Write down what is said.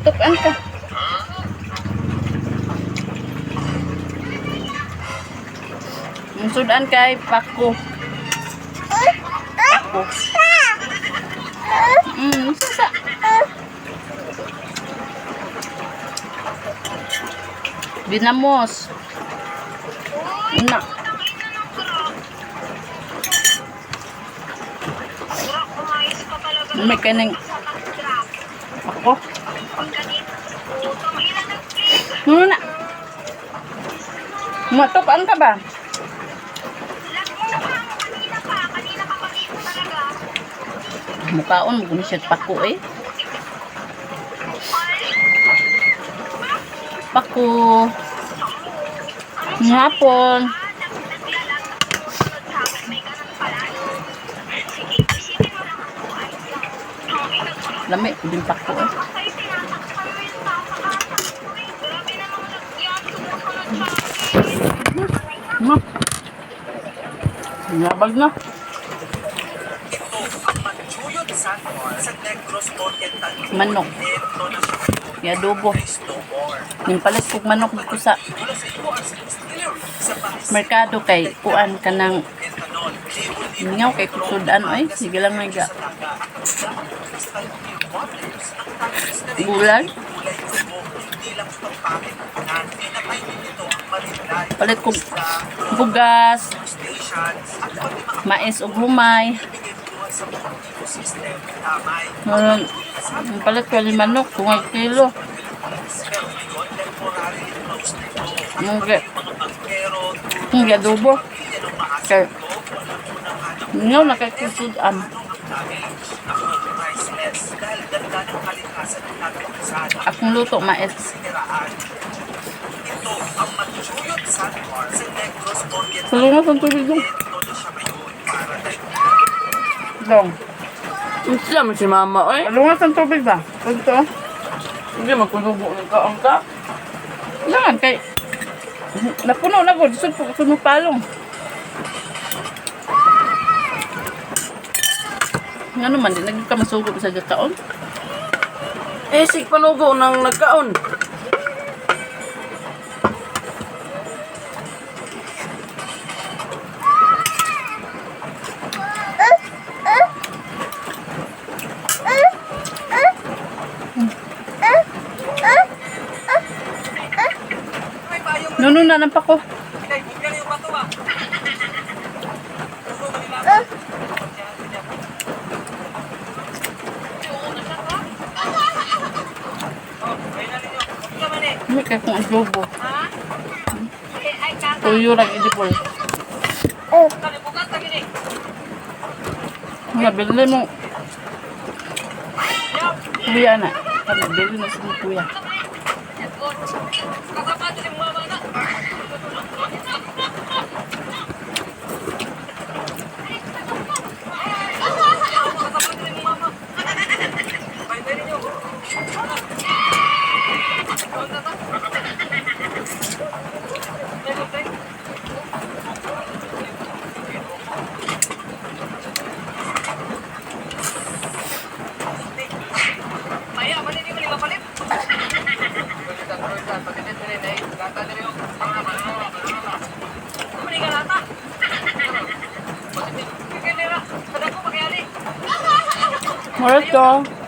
Mutukan ka. Sudan kay Paco. Paco. Sasa. Binamos. Na. May kaning ako. Na. Matukan ka ba? Mukhaon mo kung siya Paco eh. Paco. Ngapon. Lami din Paco eh. Nabag na. Manok. Ya adobo. Nimpalas kog manok dito sa merkado kay kuan kanang ngaw kay kusudan oy. Sige lang nga. Gulay. Palit kog bugas. Mais ug humay. Palit ko yung manok, 2 kilo. Nga adobo. Kaya, ngayon nakakisudan. Akong luto, mais. Salungas ang tubig dong. Dong. Siya mo si mama, oy. Salungas ang tubig ba? Ito. Hindi magkunubo ng kaong ka. Langan kay napuno na ko, disod po ko palong. Nga naman, di naging ka masugod sa taon. Sig panugo ng nagkaon. Nuno na nampak ko. May kaya kong adobo. Tuyo lang idipol. Nabili mo. Kuya na. Nabili na si kuya. Morto.